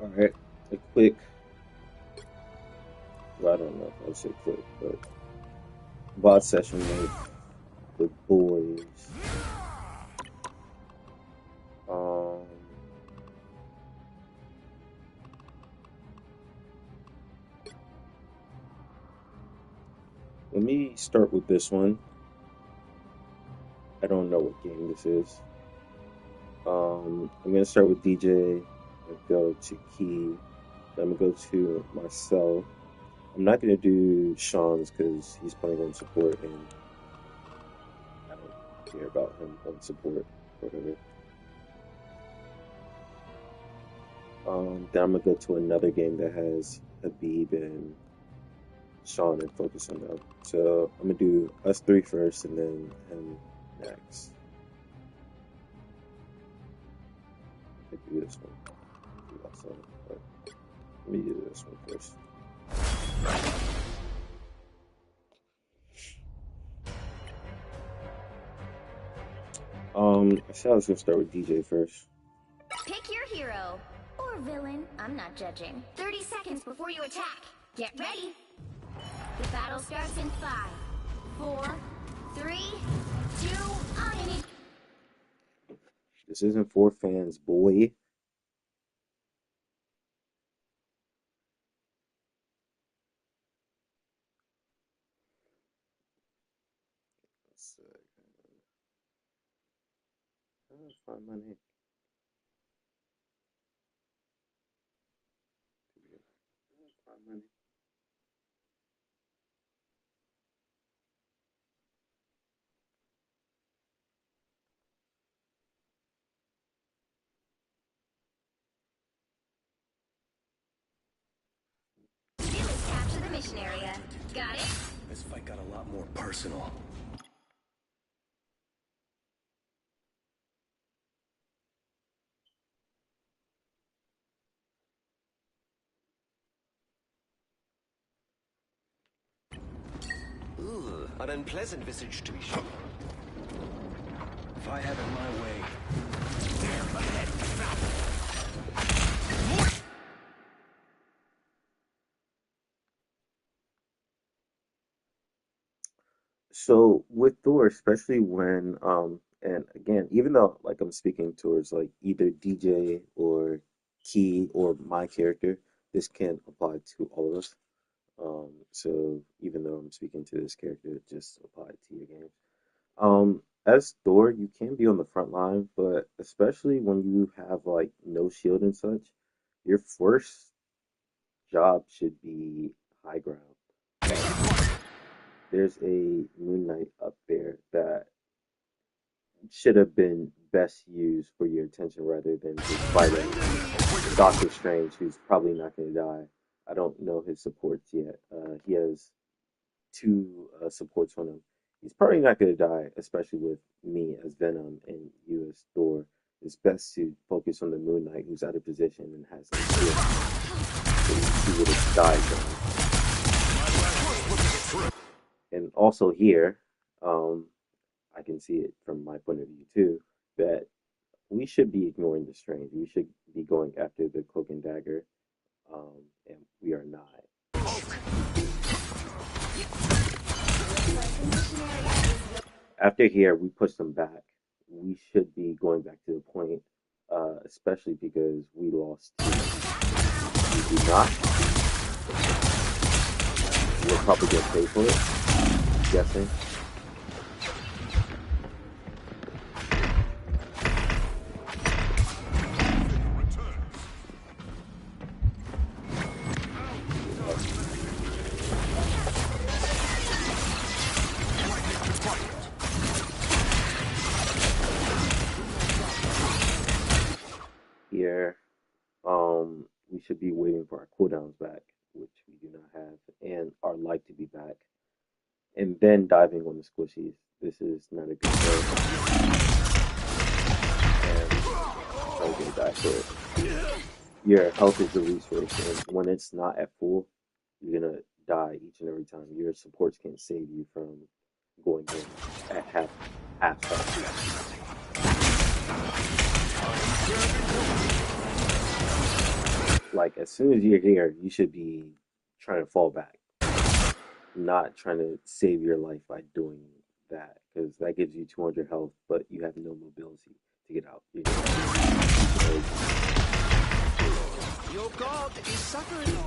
Alright, a quick, well, I don't know if I would say quick, but VOD session with the boys. Um, Let me start with this one. I don't know what game this is. I'm gonna start with DJ. I'm gonna go to Key. Then I'm gonna go to myself. I'm not gonna do Sean's because he's playing on support and I don't care about him on support or whatever. Then I'm gonna go to another game that has Habib and Sean and focus on them. So I'm gonna do us three first and then him next. I could do this one. Do that one, but let me do this one first. I said I was gonna start with DJ first. Pick your hero or villain. I'm not judging. 30 seconds before you attack. Get ready. The battle starts in 5, 4, 3, 2, I need. This isn't for fans, boy. Let's see. I don't find my name. I don't find my name. Village capture the mission area. Got it? This fight got a lot more personal. Ooh, an unpleasant visage to be sure. If I have it my way. So with Thor, especially when and again, even though like I'm speaking towards like either DJ or Key or my character, this can apply to all of us. So even though I'm speaking to this character, it just apply to your game. As Thor, you can be on the front line, but especially when you have like no shield and such, your first job should be high ground. There's a Moon Knight up there that should have been best used for your attention rather than just fighting Doctor Strange, who's probably not going to die. I don't know his supports yet. He has two supports on him. He's probably not going to die, especially with me as Venom and you as Thor. It's best to focus on the Moon Knight, who's out of position and has a shield. So he would have died then. And also here, I can see it from my point of view too, that we should be ignoring the Strange. We should be going after the Cloak and Dagger, and we are not. After here, we push them back. We should be going back to the point, especially because we lost two. We do not. We'll probably get paid for it, I'm guessing. Here, we should be waiting for our cooldowns back, which we do not have, and our light to be back, and then diving on the squishies. This is not a good play, and I'm gonna die for it. Your health is the resource, and when it's not at full, you're gonna die each and every time. Your supports can't save you from going in at half health. Like as soon as you're here, you should be trying to fall back, not trying to save your life by doing that because that gives you 200 health, but you have no mobility to get out. You're gonna be dead. Your god is suffering.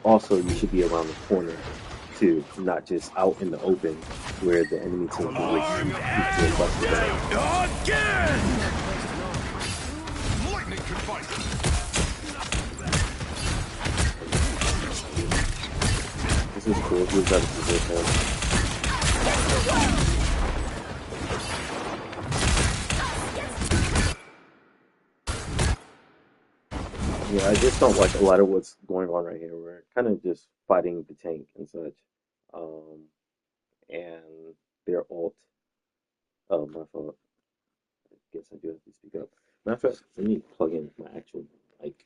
Also, you should be around the corner too, not just out in the open where the enemy team can just shoot you across the back. Again! Lightning can fight. This is cool. He was out of position. Yeah, I just don't like a lot of what's going on right here. We're kind of just fighting the tank and such. Um, and their ult. Oh, my fault. I guess I do have to speak up. Matter of fact, let me plug in my actual mic.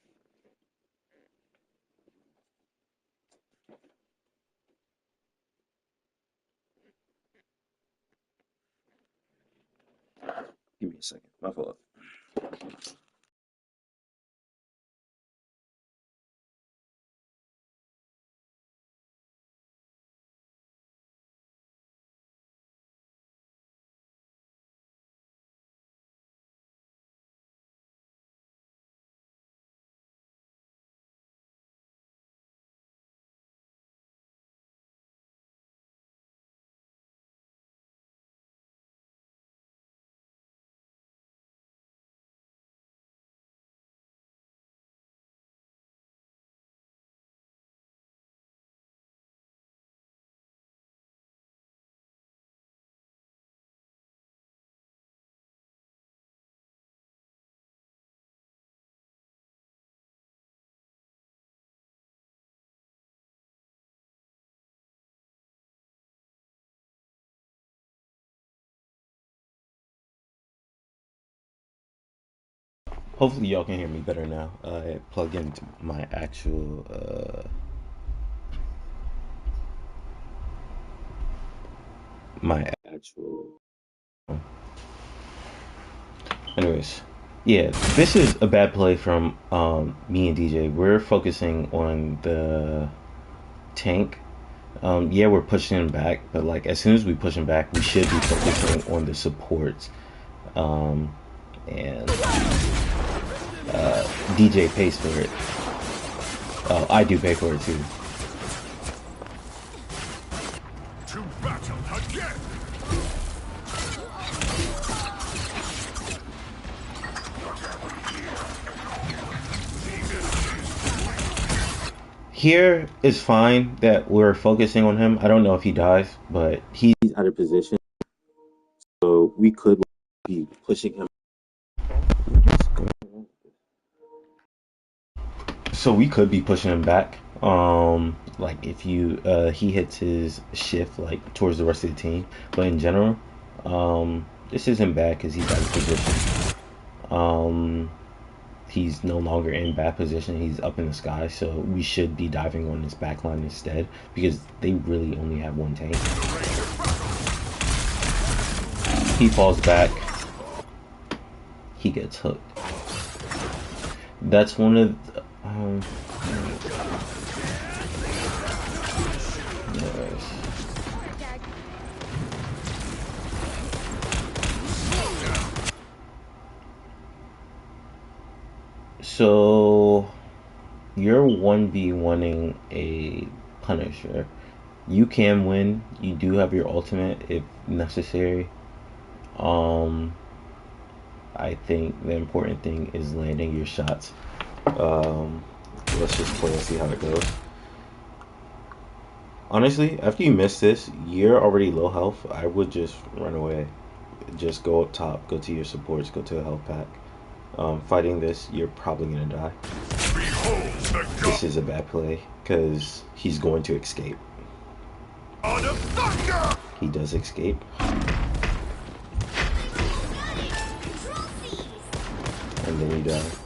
Give me a second. My fault. Hopefully, y'all can hear me better now. I plugged into my actual. Anyways, yeah, this is a bad play from me and DJ. We're focusing on the tank. Yeah, we're pushing him back, but like as soon as we push him back, we should be focusing on the supports. And DJ pays for it. I do pay for it too. To battle again! Here is fine that we're focusing on him. I don't know if he dies, but he's out of position, so we could be pushing him. So we could be pushing him back. Like if you he hits his shift like towards the rest of the team, but in general, this isn't bad because he's out of position. Um, he's no longer in bad position. He's up in the sky, so we should be diving on this back line instead because they really only have one tank. He falls back. He gets hooked. That's one of the, yes. So you're 1v1ing a Punisher. You can win. You do have your ultimate if necessary. Um, I think the important thing is landing your shots. Um, let's just play and see how it goes. Honestly, after you miss this, you're already low health. I would just run away. Just go up top, go to your supports, go to the health pack. Fighting this, you're probably gonna die. This is a bad play because he's going to escape. He does escape. And then he dies.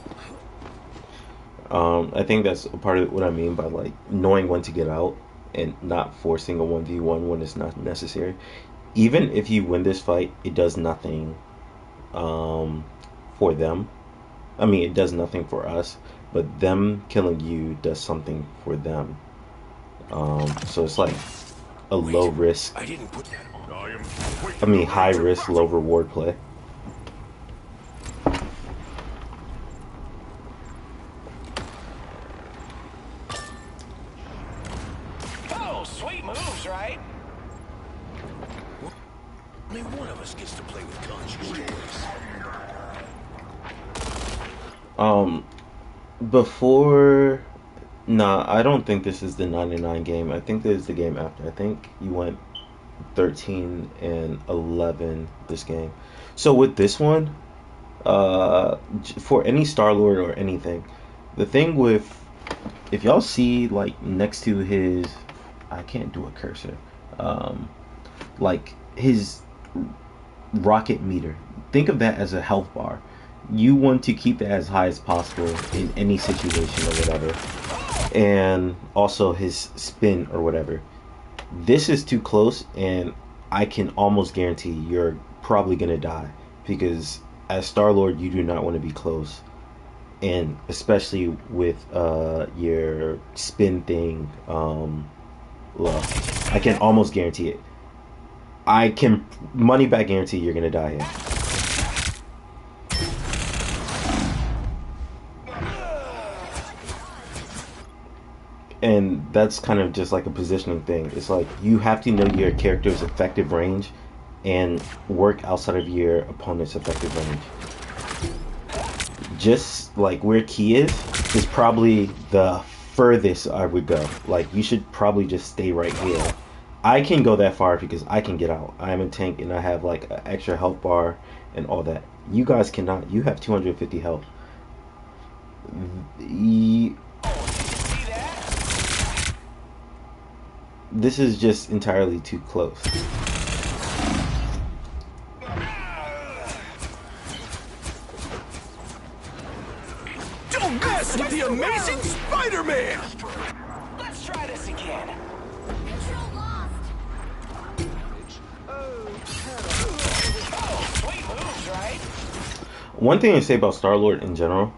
I think that's a part of what I mean by like knowing when to get out and not forcing a 1v1 when it's not necessary. Even if you win this fight, it does nothing for them I mean, it does nothing for us, but them killing you does something for them. So it's like a low Wait, risk, I didn't put that on. I am I waiting mean, the high range of risk, low battle. reward play. Oh, sweet moves, right? Only one of us gets to play with conscious toys. Um, before, nah, I don't think this is the 99 game. I think this is the game after. I think you went 13 and 11 this game. So with this one, for any Star Lord or anything, the thing with, if y'all see like next to his, I can't do a cursor, um, like his rocket meter, think of that as a health bar. You want to keep it as high as possible in any situation or whatever, and also his spin or whatever. This is too close, and I can almost guarantee you're probably gonna die because as Star Lord, you do not want to be close, and especially with your spin thing. Low, I can almost guarantee it. I can money back guarantee you're gonna die here. And that's kind of just like a positioning thing. It's like you have to know your character's effective range and work outside of your opponent's effective range. Just like where key is probably the furthest I would go. Like you should probably just stay right here. I can go that far because I can get out. I am a tank and I have like an extra health bar and all that. You guys cannot. You have 250 health. This is just entirely too close. Don't mess with the amazing Spider-Man! Let's try this again. Control lost. Oh, sweet moves, right? One thing to say about Star Lord in general,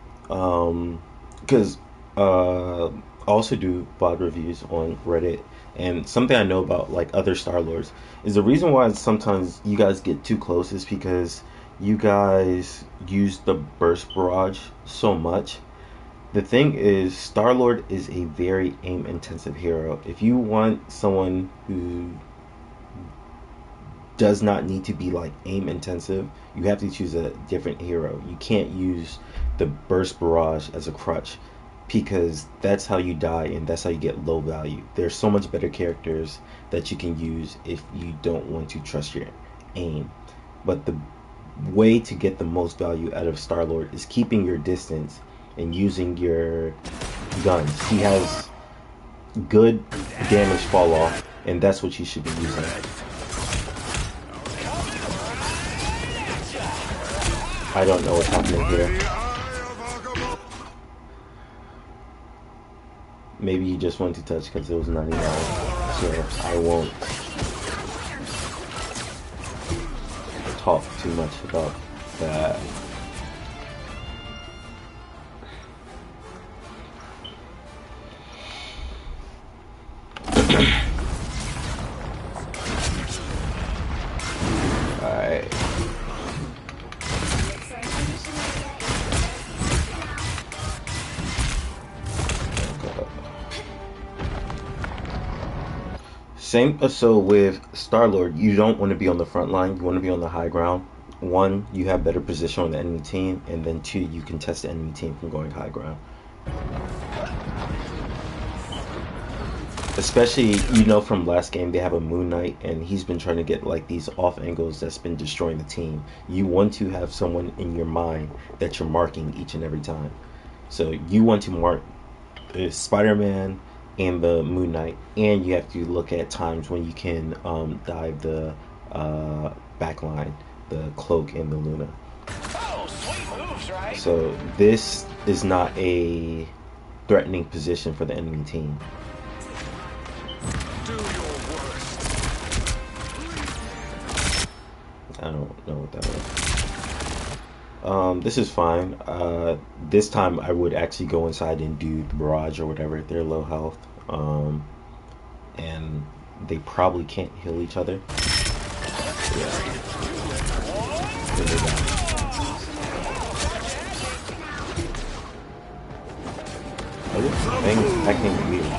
because I also do VOD reviews on Reddit, and something I know about like other Star Lords is the reason why sometimes you guys get too close is because you guys use the burst barrage so much. The thing is, Star Lord is a very aim intensive hero. If you want someone who does not need to be like aim intensive, you have to choose a different hero. You can't use the burst barrage as a crutch because that's how you die and that's how you get low value. There's so much better characters that you can use if you don't want to trust your aim. But the way to get the most value out of Star Lord is keeping your distance and using your guns. He has good damage fall off, and that's what you should be using. I don't know what's happening here. Maybe you just want to touch because it was 99, so I won't talk too much about that. Alright. Same so with Star Lord, you don't want to be on the front line, you want to be on the high ground. One, you have better position on the enemy team, and then two, you can test the enemy team from going high ground. Especially, you know, from last game, they have a Moon Knight, and he's been trying to get like these off angles that's been destroying the team. You want to have someone in your mind that you're marking each and every time. So you want to mark Spider-Man and the Moon Knight, and you have to look at times when you can dive the backline, the Cloak and the Luna. Oh, sweet moves, right? So this is not a threatening position for the enemy team. Do your worst. I don't know what that was. This is fine. This time I would actually go inside and do the barrage or whatever. They're low health. And they probably can't heal each other. Yeah. So they die. Oh, this thing's acting weird.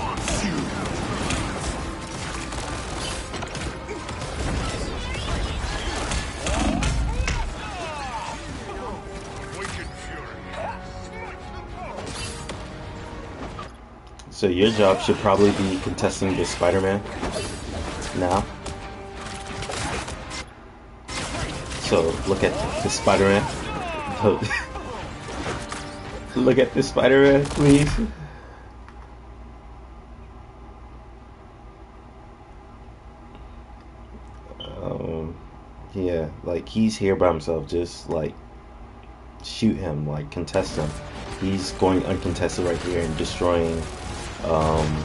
So your job should probably be contesting this Spider-Man now. So look at the Spider-Man. Look at the Spider-Man, please. Um, yeah, like he's here by himself. Just like shoot him, like contest him. He's going uncontested right here and destroying. Um,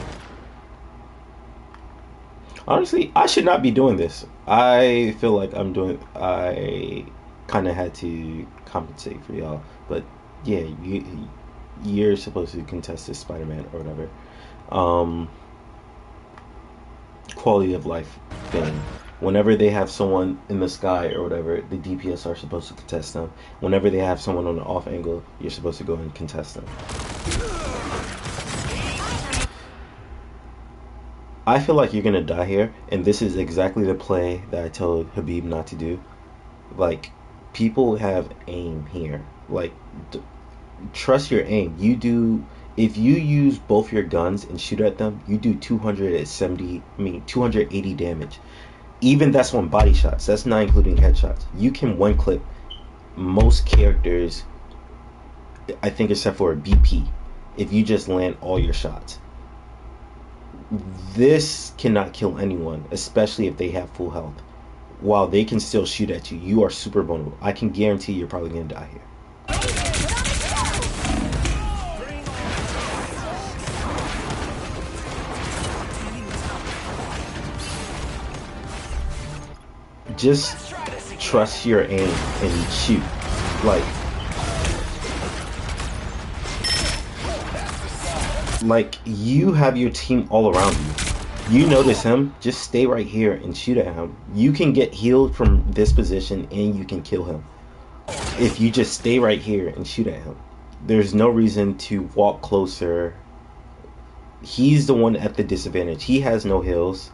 Honestly, I should not be doing this. I feel like I kind of had to compensate for y'all, but yeah, you're supposed to contest this Spider-Man or whatever. Um, Quality of life thing. Whenever they have someone in the sky or whatever, the DPS are supposed to contest them. Whenever they have someone on the off angle, you're supposed to go and contest them. I feel like you're gonna die here, and this is exactly the play that I told Habib not to do. Like, people have aim here. Like, trust your aim. You do. If you use both your guns and shoot at them, you do 270. I mean, 280 damage. Even that's on body shots. That's not including headshots. You can one clip most characters. I think except for a BP. If you just land all your shots. This cannot kill anyone, especially if they have full health. While they can still shoot at you, you are super vulnerable. I can guarantee you're probably gonna die here. Just trust your aim and shoot. Like, you have your team all around you. You notice him, just stay right here and shoot at him. You can get healed from this position and you can kill him. If you just stay right here and shoot at him. There's no reason to walk closer. He's the one at the disadvantage. He has no heals.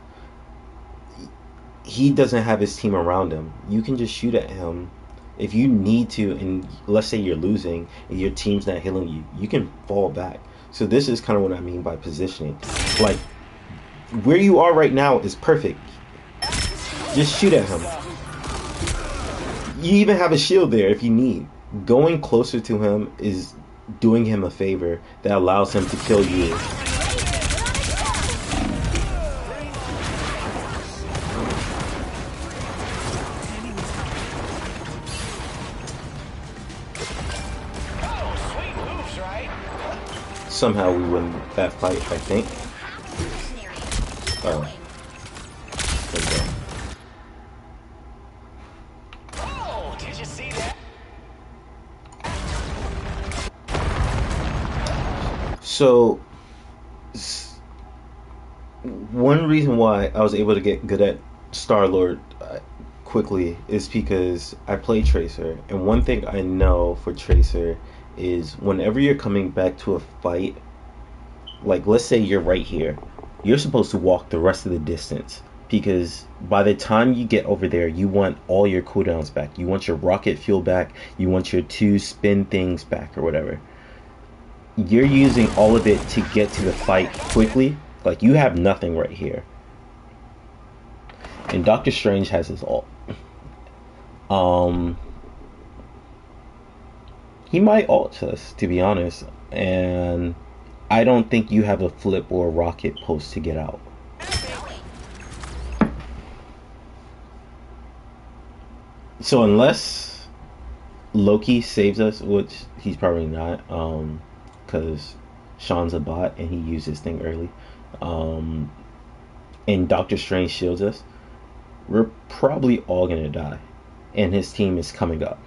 He doesn't have his team around him. You can just shoot at him. If you need to, and let's say you're losing and your team's not healing you, you can fall back. So this is kind of what I mean by positioning. Like, where you are right now is perfect. Just shoot at him. You even have a shield there if you need. Going closer to him is doing him a favor that allows him to kill you. Somehow we win that fight, I think. Oh. There we go. Oh, did you see that? So, one reason why I was able to get good at Star-Lord quickly is because I play Tracer. And one thing I know for Tracer is whenever you're coming back to a fight, like let's say you're right here, you're supposed to walk the rest of the distance because by the time you get over there, you want all your cooldowns back. You want your rocket fuel back. You want your 2 spin things back or whatever. You're using all of it to get to the fight quickly. Like you have nothing right here. And Doctor Strange has his ult. He might ult us, to be honest, and I don't think you have a flip or a rocket post to get out. So unless Loki saves us, which he's probably not, because Sean's a bot and he used his thing early, and Doctor Strange shields us, we're probably all gonna die, and his team is coming up.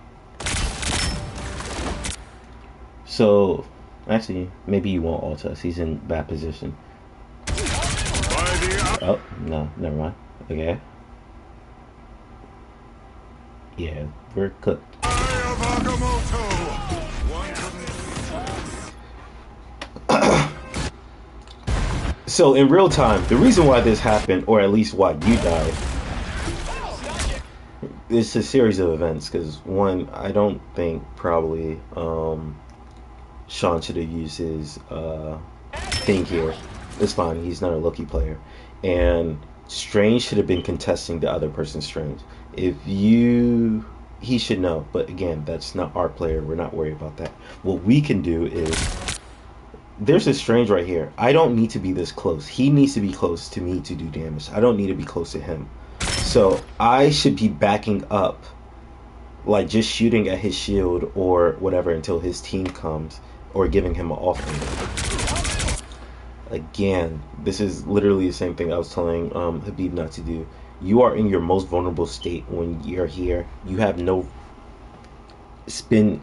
So, actually, maybe you won't ult us. He's in bad position. Oh, no, never mind. Okay. Yeah, we're cooked. So, in real time, the reason why this happened, or at least why you died, it's a series of events. Because, one, I don't think probably Sean should have used his thing here. It's fine. He's not a Loki player. And Strange should have been contesting the other person's Strange. If you... He should know. But again, that's not our player. We're not worried about that. What we can do is... There's a Strange right here. I don't need to be this close. He needs to be close to me to do damage. I don't need to be close to him. So I should be backing up, like just shooting at his shield or whatever until his team comes, or giving him an off angle. Again, this is literally the same thing I was telling Habib not to do. You are in your most vulnerable state when you're here. You have no spin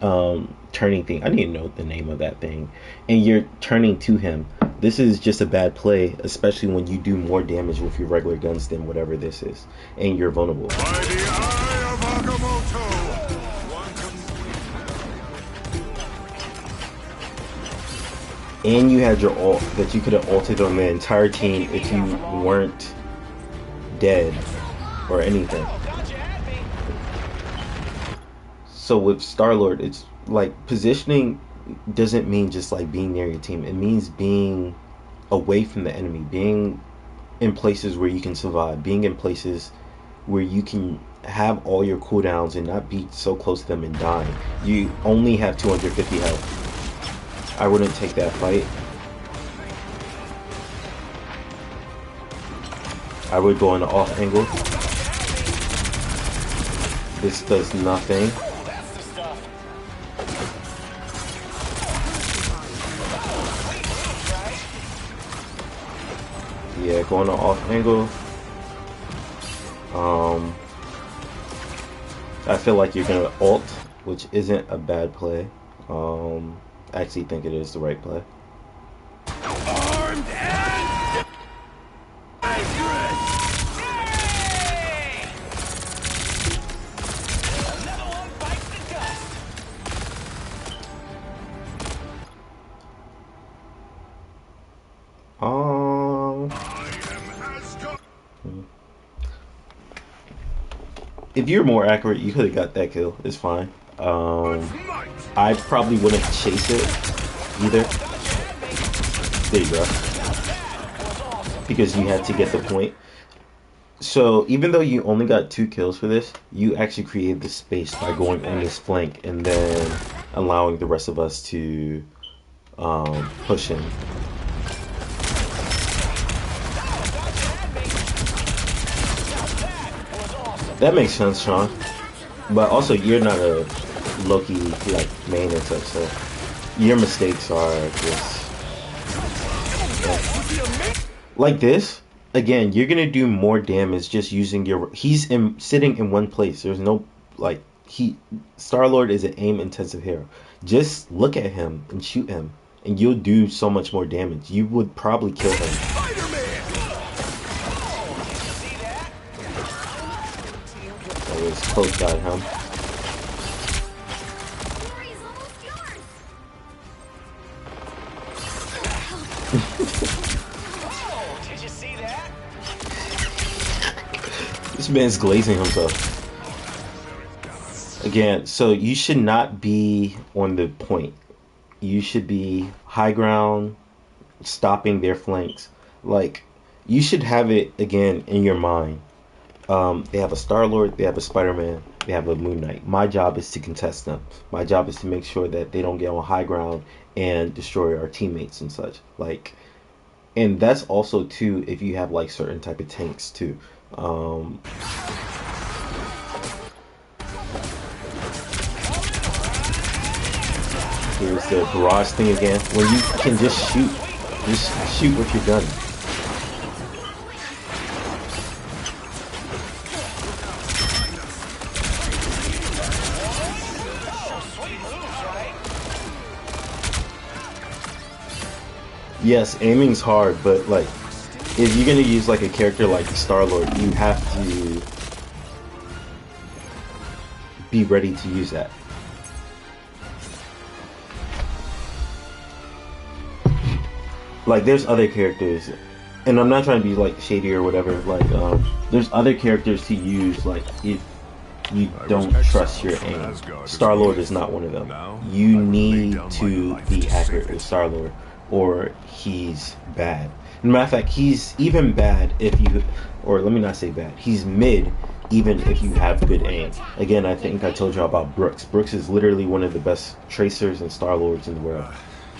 turning thing. I didn't know the name of that thing. And you're turning to him. This is just a bad play, especially when you do more damage with your regular guns than whatever this is. And you're vulnerable. And you had your ult that you could have ulted on the entire team if you weren't dead or anything. So with Star-Lord, it's like positioning doesn't mean just like being near your team. It means being away from the enemy, being in places where you can survive, being in places where you can have all your cooldowns and not be so close to them and dying. You only have 250 health. I wouldn't take that fight. I would go in the off angle. This does nothing. Yeah, going to off angle. I feel like you're gonna ult, which isn't a bad play. I actually think it is the right play. Armed and dangerous. Another one bites the dust. If you're more accurate, you could have got that kill. It's fine. I probably wouldn't chase it either. There you go. Because you had to get the point. So even though you only got 2 kills for this, you actually created the space by going on this flank and then allowing the rest of us to push in. That makes sense, Sean. But also, you're not a Loki like main and such, so your mistakes are just like this. Again, you're gonna do more damage just using your. He's sitting in one place. There's no like Star-Lord is an aim intensive hero. Just look at him and shoot him, and you'll do so much more damage. You would probably kill him. Close guy, huh? Did you see that? This man's glazing himself. Again, so you should not be on the point. You should be high ground, stopping their flanks. Like, you should have it, again, in your mind. They have a Star-Lord, they have a Spider-Man, they have a Moon Knight. My job is to contest them. My job is to make sure that they don't get on high ground and destroy our teammates and such. Like, and that's also too if you have like certain type of tanks too. Here's the barrage thing again, where you can just shoot with your gun. Yes, aiming's hard, but like if you're gonna use like a character like Star-Lord, you have to be ready to use that. Like there's other characters, and I'm not trying to be like shady or whatever. Like there's other characters to use. Like if you don't trust your aim, Star Lord is not one of them. You need to be accurate with Star Lord, or he's bad. As a matter of fact, he's even bad if you, or let me not say bad. He's mid even if you have good aim. Again, I think I told you about Brooks. Brooks is literally one of the best tracers and Star Lords in the world.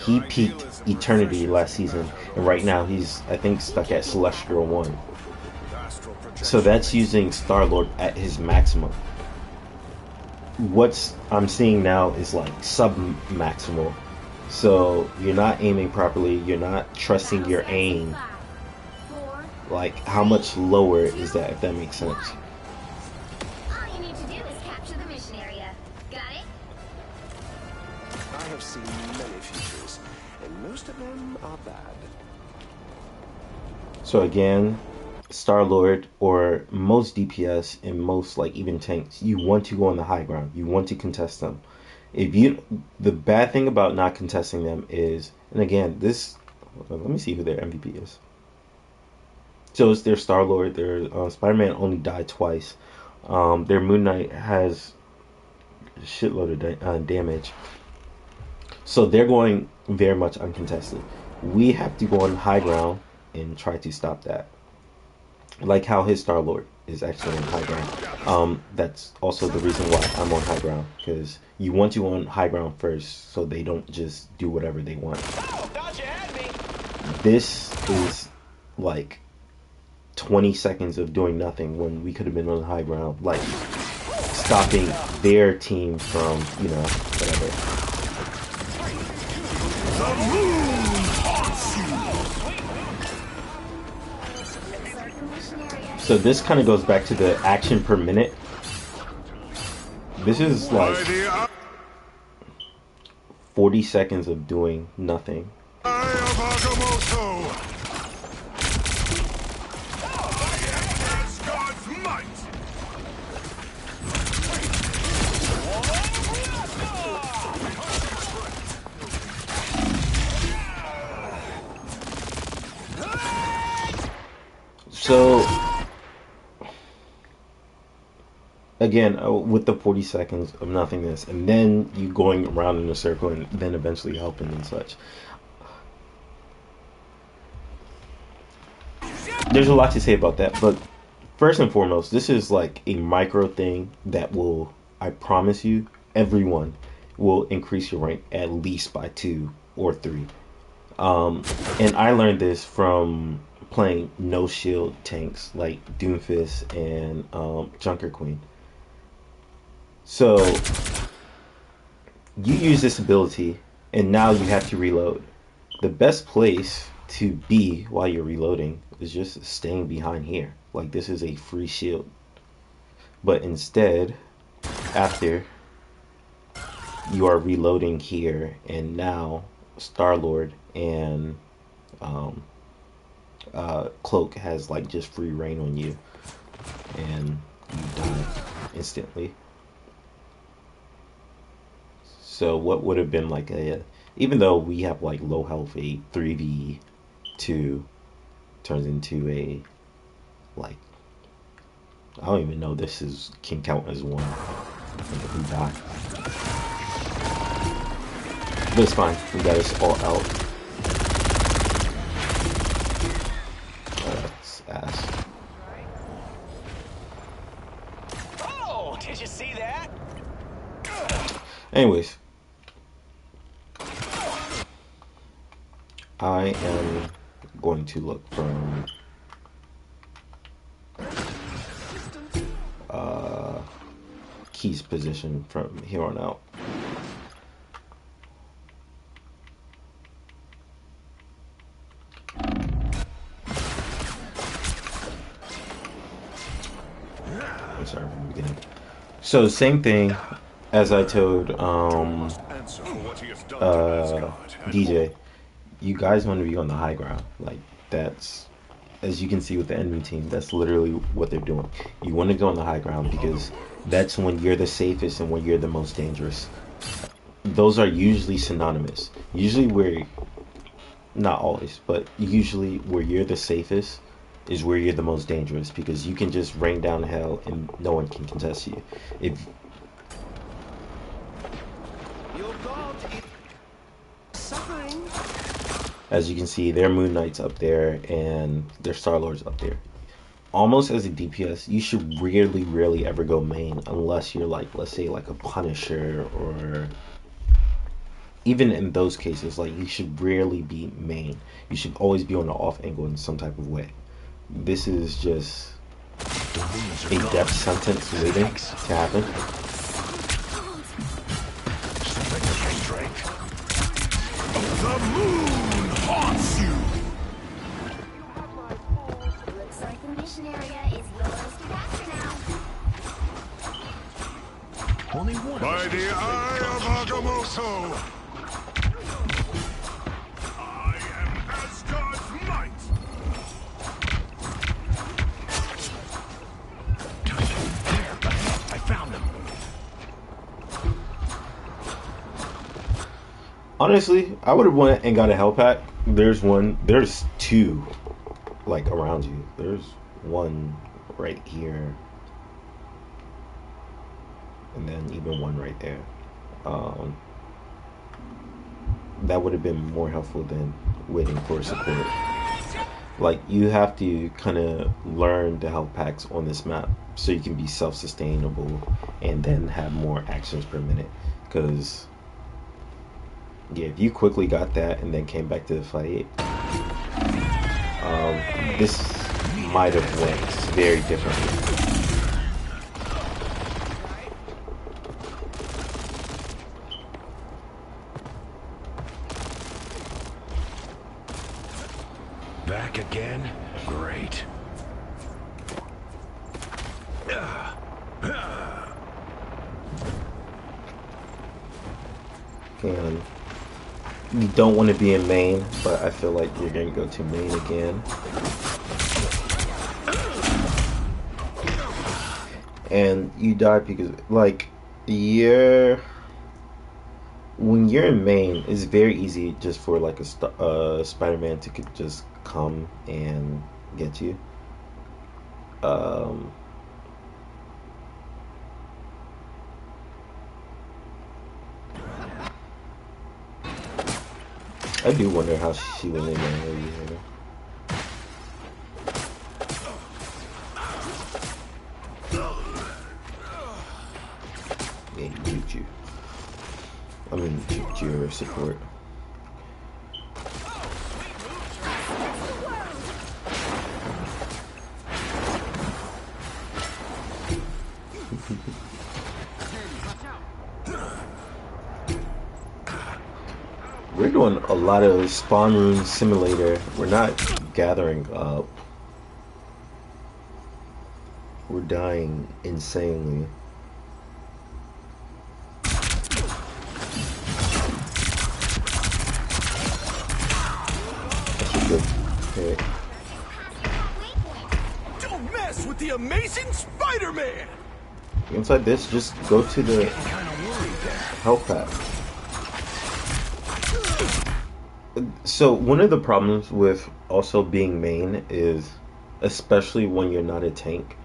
He peaked Eternity last season, and right now he's, I think, stuck at Celestial 1. So that's using Star-Lord at his maximum. What I'm seeing now is like sub-maximal. So you're not aiming properly, you're not trusting your aim. Like, how much lower is that, if that makes sense? All you need to do is capture the mission area. Got it? I have seen many features, and most of them are bad. So again, Star-Lord or most DPS and most like even tanks, you want to go on the high ground. You want to contest them. If you, the bad thing about not contesting them is, and again, this, let me see who their MVP is. So it's their Star-Lord. Their Spider-Man only died twice. Their Moon Knight has a shitload of damage. So they're going very much uncontested. We have to go on high ground and try to stop that. Like how his Star-Lord is actually on high ground. That's also the reason why I'm on high ground, because you want to on high ground first so they don't just do whatever they want. Oh, thought you had me. This is like 20 seconds of doing nothing when we could have been on high ground, like stopping their team from, you know, whatever. The moon haunts you. So this kind of goes back to the action per minute. This is like 40 seconds of doing nothing. So again, with the 40 seconds of nothingness, and then you going around in a circle and then eventually helping and such. There's a lot to say about that, but first and foremost, this is like a micro thing that will, I promise you, everyone will increase your rank at least by 2 or 3. And I learned this from playing no shield tanks like Doomfist and Junker Queen. So you use this ability, and now you have to reload. The best place to be while you're reloading is just staying behind here. Like, this is a free shield. But instead, after you are reloading here, and now Star-Lord and Cloak has like just free reign on you, and you die instantly. So what would have been like even though we have like low health, a 3v2 turns into a, like, I don't even know this is can count as one. I think if we die. But it's fine. We got us all out. That's ass. Oh, did you see that? Anyways. I am going to look from Key's position from here on out. I'm sorry from the beginning. So same thing as I told DJ. you guys want to be on the high ground. Like that's, as you can see with the enemy team, that's literally what they're doing. You want to go on the high ground because that's when you're the safest and when you're the most dangerous. Those are usually synonymous. Usually where, not always, but usually where you're the safest is where you're the most dangerous because you can just rain down hell and no one can contest you. If, Your god is suffering. as you can see, their Moon Knight's up there and their Star Lord's up there. Almost as a DPS, you should rarely ever go main unless you're like, let's say, like a Punisher, or even in those cases, like you should rarely be main. You should always be on the off angle in some type of way. This is just a death sentence waiting to happen. The moon haunts you. Looks like the mission area is yours to capture now. Only one. By the eye of Agamotto, I am Asgard's might. There, I found them. Honestly, I would have went and got a health pack. There's two, like around you. There's one right here, and then even one right there. That would have been more helpful than waiting for support. Like you have to kind of learn the health packs on this map so you can be self-sustainable and then have more actions per minute. Because yeah, if you quickly got that and then came back to the fight, this might have went very differently. Back again? Great. And you don't want to be in main, but I feel like you're going to go to main again. And you die because, like, when you're in main, it's very easy just for like a Spider-Man to just come and get you. I do wonder how she went in there. Yeah, he juked you. I mean, juked your support. We're doing a lot of spawn room simulator. We're not gathering up. We're dying insanely. That's a good hit. Don't mess with the amazing Spider-Man! Inside this, just go to the health pack. So one of the problems with also being main is, especially when you're not a tank,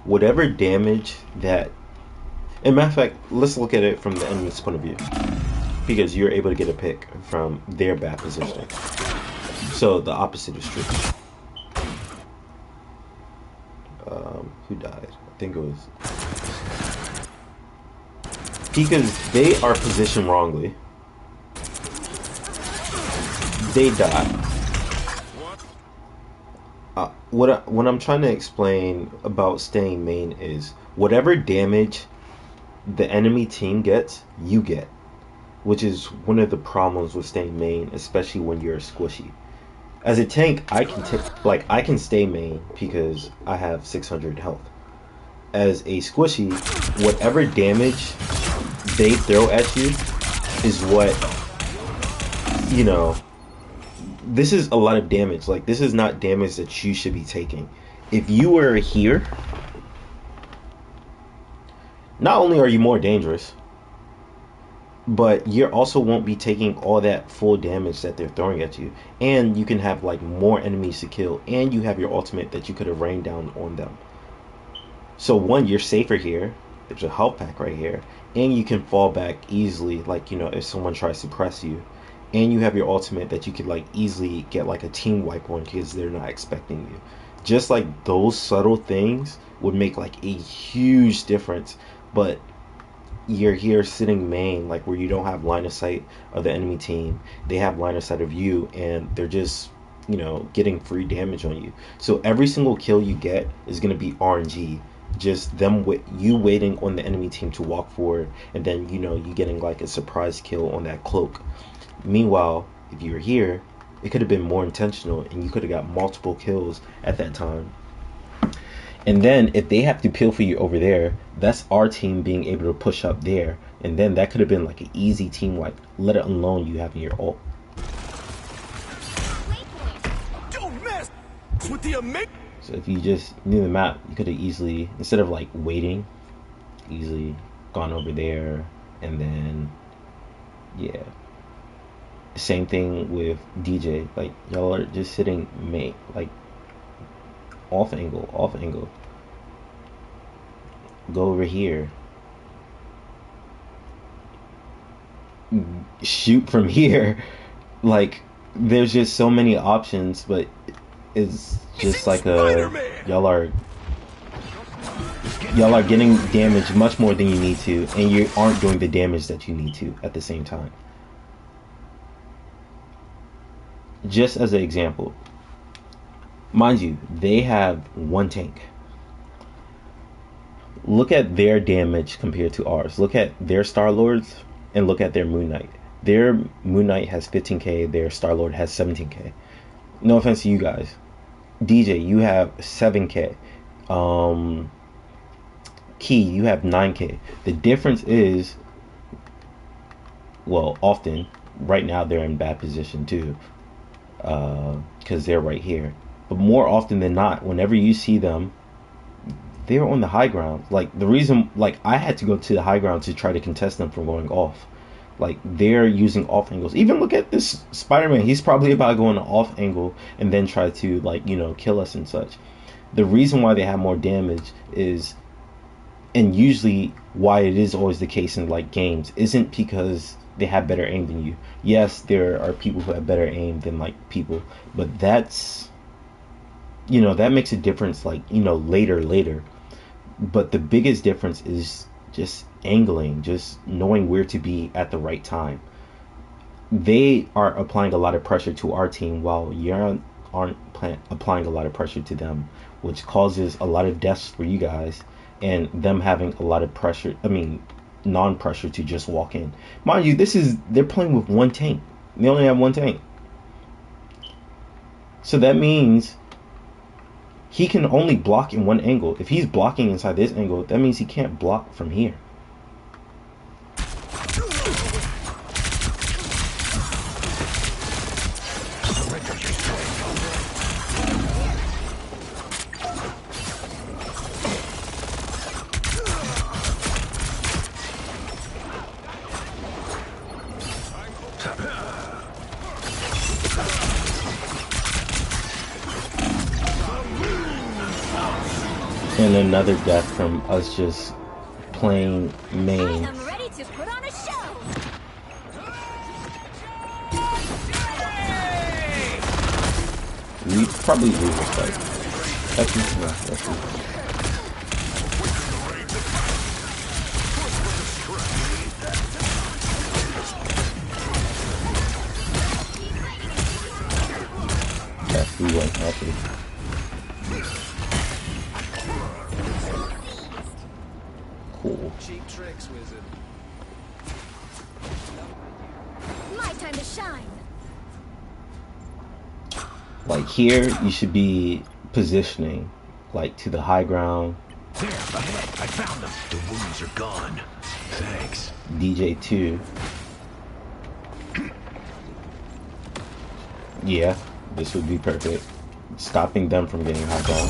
whatever damage that, in matter of fact, let's look at it from the enemy's point of view, because you're able to get a pick from their bad positioning. So the opposite is true. Who died? I think it was because they are positioned wrongly. They die. What I'm trying to explain about staying main is whatever damage the enemy team gets, you get, which is one of the problems with staying main, especially when you're squishy. As a tank, I can stay main because I have 600 health. As a squishy, whatever damage they throw at you is what, you know, this is a lot of damage. Like, this is not damage that you should be taking. If you were here, not only are you more dangerous, but you also won't be taking all that full damage that they're throwing at you. And you can have like more enemies to kill, and you have your ultimate that you could have rained down on them. So one, you're safer here. There's a health pack right here, and you can fall back easily, like, you know, if someone tries to press you. And you have your ultimate that you could like easily get like a team wipe on because they're not expecting you. Just like those subtle things would make like a huge difference. But you're here sitting main, like where you don't have line of sight of the enemy team. They have line of sight of you, and they're just, you know, getting free damage on you. So every single kill you get is going to be RNG. Just them with you waiting on the enemy team to walk forward, and then, you know, you getting like a surprise kill on that cloak. Meanwhile, if you were here, it could have been more intentional, and you could have got multiple kills at that time. And then if they have to peel for you over there, that's our team being able to push up there, and then that could have been like an easy team wipe, let alone you having your ult. Don't mess with the amazing. So if you just knew the map, you could have easily, instead of like waiting, easily gone over there, and then, yeah. Same thing with DJ. Like, y'all are just sitting like off angle. Go over here. Shoot from here. Like, there's just so many options, but it's just like y'all are getting damage much more than you need to, and you aren't doing the damage that you need to at the same time. Just as an example, mind you, they have one tank. Look at their damage compared to ours. Look at their Star Lords and look at their Moon Knight. Their Moon Knight has 15k, their Star Lord has 17k. No offense to you guys. DJ, you have 7k. Key, you have 9k. The difference is, well, often, right now they're in bad position too, because they're right here. But more often than not, whenever you see them, they're on the high ground. Like, the reason, like, I had to go to the high ground to try to contest them from going off. Like, they're using off angles. Even look at this Spider-Man. He's probably about to go on an off angle and then try to, like, you know, kill us and such. The reason why they have more damage is, and usually why it is always the case in, like, games, isn't because they have better aim than you. Yes, there are people who have better aim than, like, people. But that's, you know, that makes a difference, like, you know, later. But the biggest difference is just angling, just knowing where to be at the right time. They are applying a lot of pressure to our team while you aren't applying a lot of pressure to them, which causes a lot of deaths for you guys and them having a lot of pressure, non-pressure to just walk in. Mind you, they're playing with one tank. They only have one tank. So that means he can only block in one angle. If he's blocking inside this angle, that means he can't block from here. And another death from us just playing main. I'm ready to put on a show. We probably lose this fight. Actually, no, that's it. Yes, we went happy. Cool. Cheap tricks, wizard. My time to shine. Like, here, you should be positioning, like, to the high ground. There, ahead. I found them. The wounds are gone. Thanks. DJ 2. Yeah, this would be perfect. Stopping them from getting high ground.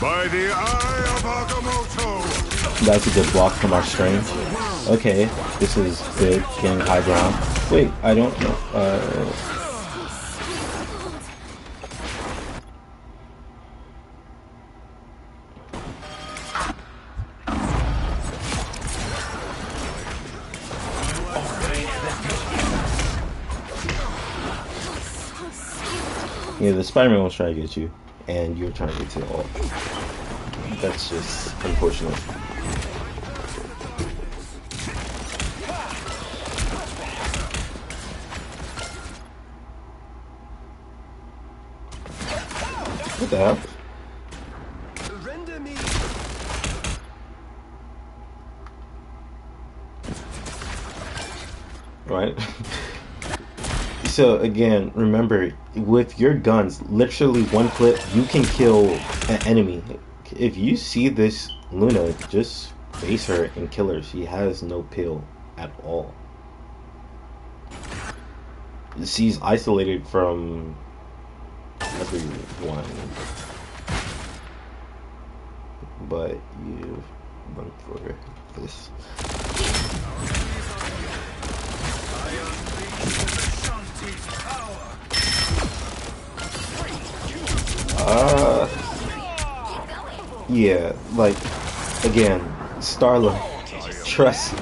By the eye of Agamotto! That's a good block from our strange. Okay, this is good. Getting high ground. Wait, I don't know. Yeah, the Spider-Man was trying to get you, and you were trying to get to the ult. That's just unfortunate. What the hell? Render me. Right? So again, remember, with your guns, literally one clip, you can kill an enemy. If you see this Luna, just face her and kill her. She has no pill at all. She's isolated from everyone. But you went for this. Yeah, like, again, Starla, trust,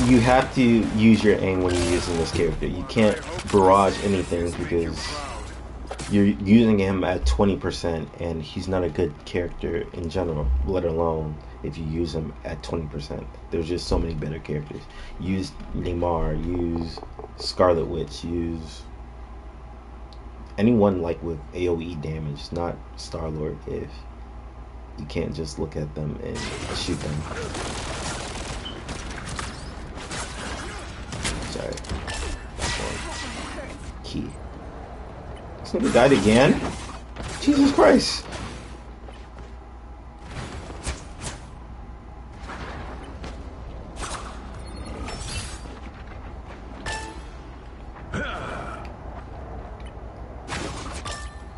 you have to use your aim when you're using this character. You can't barrage anything because you're using him at 20% and he's not a good character in general, let alone if you use him at 20%. There's just so many better characters. Use Neymar, use Scarlet Witch, use anyone like with AoE damage, not Star-Lord, if you can't just look at them and shoot them. Sorry. Key. This nigga died again? Jesus Christ.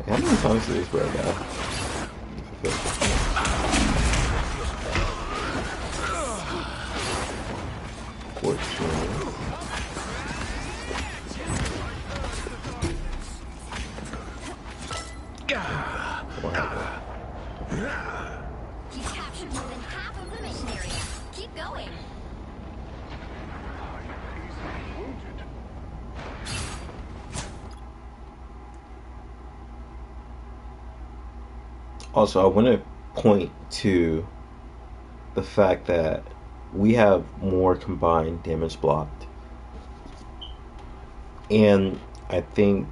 How many times did this bro die? 14. What happened? You captured more than half of the mission area. Keep going. Also, I want to point to the fact that we have more combined damage blocked. And I think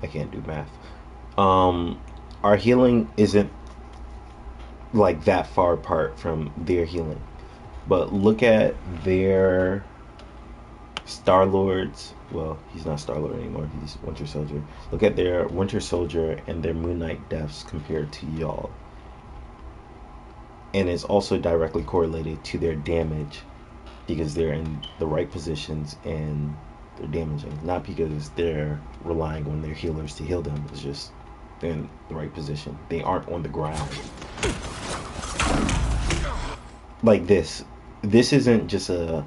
I can't do math. Our healing isn't like that far apart from their healing. But look at their Star-Lord's, well, he's not Star-Lord anymore, he's Winter Soldier. Look at their Winter Soldier and their Moon Knight deaths compared to y'all. And it's also directly correlated to their damage because they're in the right positions and they're damaging. Not because they're relying on their healers to heal them. It's just they're in the right position. They aren't on the ground. Like this. This isn't just a,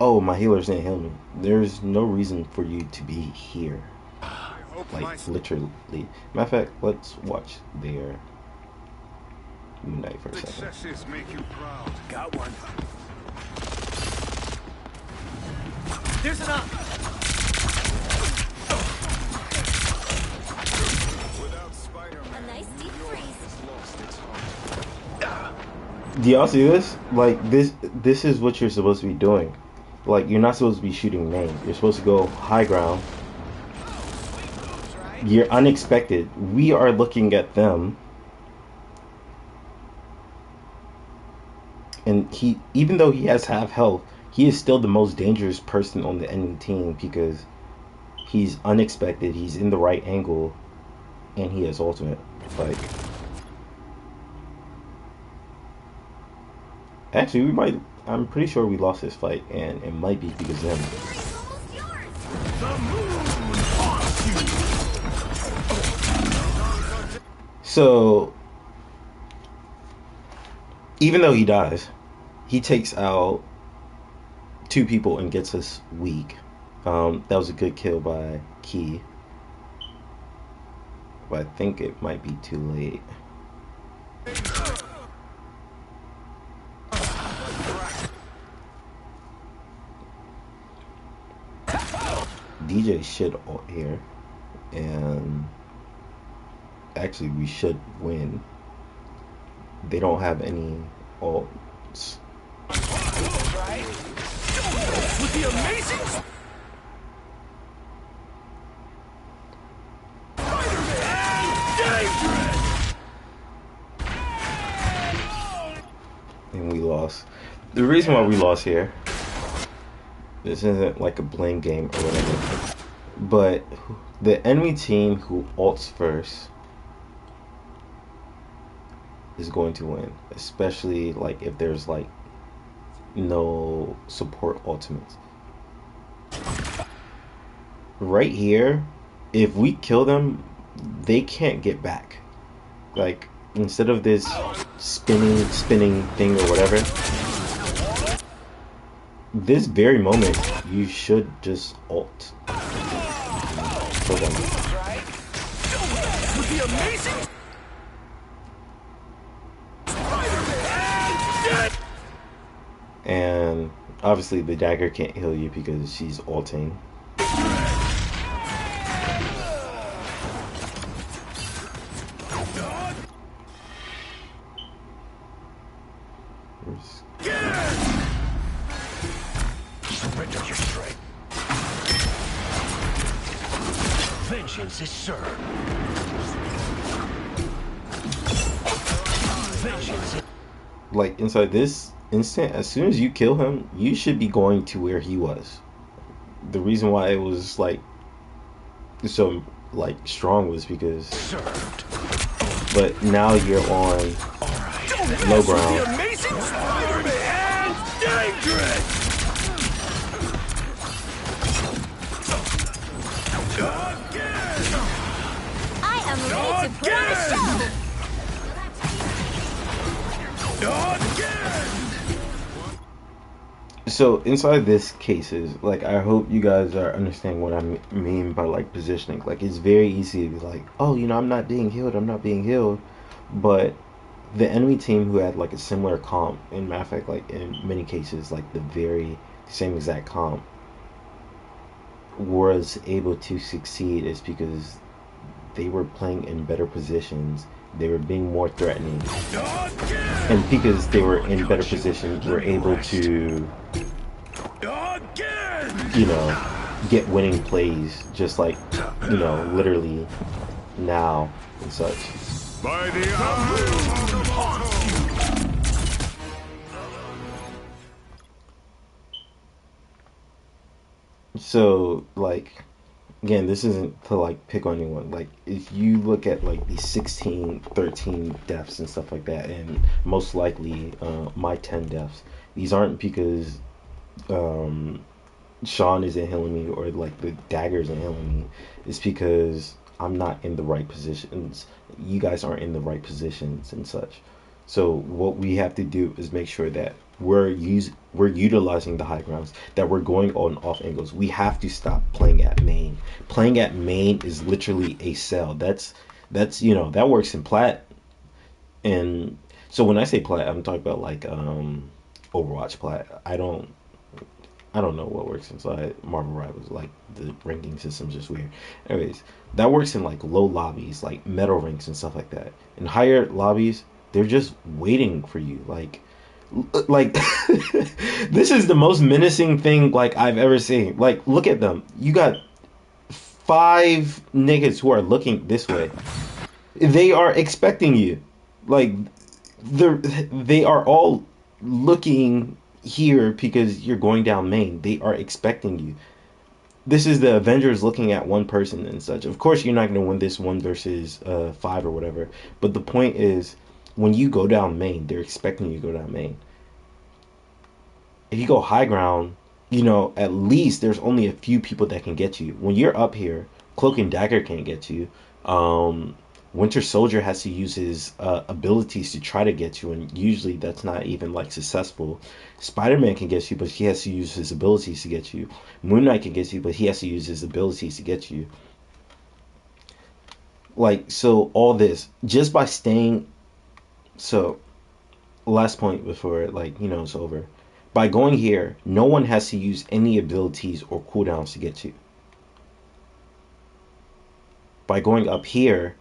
oh, my healers didn't heal me. There's no reason for you to be here. Like, literally. Matter of fact, let's watch their Moon Knight for a second. Successes make you proud. Got one. There's an up. Without Spider-Man, A nice deep freeze. lost its heart. Do y'all see this? Like, this is what you're supposed to be doing. Like, you're not supposed to be shooting main. You're supposed to go high ground. You're unexpected. We are looking at them. And he, even though he has half health, he is still the most dangerous person on the enemy team because he's unexpected, he's in the right angle, and he has ultimate. Like, actually, we might I'm pretty sure we lost this fight, and it might be because of him. Glory's almost yours! The moon haunts you! So even though he dies, he takes out two people and gets us weak. That was a good kill by Key, but I think it might be too late. DJ should ult here, and actually we should win. They don't have any ults. With the amazing And we lost. The reason why we lost here, this isn't like a blame game or whatever, but the enemy team who ults first is going to win, especially like if there's like no support ultimates. Right here, if we kill them, they can't get back. Like, instead of this spinning thing or whatever, this very moment you should just ult. Kill them. with the amazing And obviously the dagger can't heal you because she's ulting. surrender your strength. Vengeance is served. Vengeance is Like inside this instant, as soon as you kill him, you should be going to where he was. The reason why it was like so like strong was because, served. but now you're on low The ground. amazing Spider-Man dangerous. I am ready to put on a show! So inside this cases, like I hope you guys are understanding what I mean by like positioning. Like it's very easy to be like, oh, you know, I'm not being healed, I'm not being healed, but the enemy team who had like a similar comp, in matter of fact, like in many cases, like the very same exact comp, was able to succeed is because they were playing in better positions. They were being more threatening, and because they were in better positions, were able to, you know, get winning plays, just like, you know, literally now and such. By the eye of So, like, again, this isn't to like pick on anyone. Like, if you look at like the 16, 13 deaths and stuff like that, and most likely my 10 deaths, these aren't because Sean isn't healing me or like the dagger isn't healing me. It's because I'm not in the right positions. You guys aren't in the right positions and such. So what we have to do is make sure that we're utilizing the high grounds, that we're going on off angles. We have to stop playing at main. Playing at main is literally a sell. That's you know, that works in plat. And so when I say plat, I'm talking about like Overwatch plat. I don't know what works inside Marvel Rivals. Like the ranking system's just weird. Anyways, that works in like low lobbies, like metal ranks and stuff like that. In higher lobbies, they're just waiting for you. Like this is the most menacing thing like I've ever seen. Like look at them. You got 5 niggas who are looking this way. They are expecting you. Like they are all looking here because you're going down main. They are expecting you. This is the Avengers looking at one person and such. Of course, you're not going to win this 1 versus 5 or whatever. But the point is, when you go down main, they're expecting you to go down main. if you go high ground, at least there's only a few people that can get you. When you're up here, Cloak and Dagger can't get you. Um, Winter Soldier has to use his abilities to try to get you, and usually that's not even like successful. Spider Man can get you, but he has to use his abilities to get you. Moon Knight can get you, but he has to use his abilities to get you. Like, so all this just by staying. So last point before, like, it's over. By going here, no one has to use any abilities or cooldowns to get you. By going up here,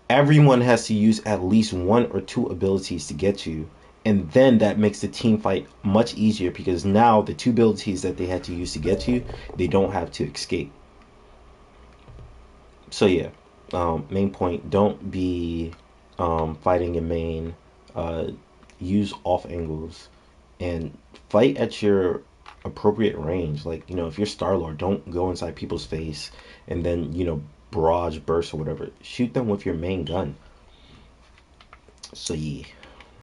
everyone has to use at least one or two abilities to get you. And then that makes the team fight much easier because now the two abilities that they had to use to get you, they don't have to escape. So yeah, main point: don't be fighting in main. Uh, Use off angles and fight at your appropriate range. Like, if you're Star Lord, don't go inside people's face and then barrage burst or whatever. Shoot them with your main gun. So yeah.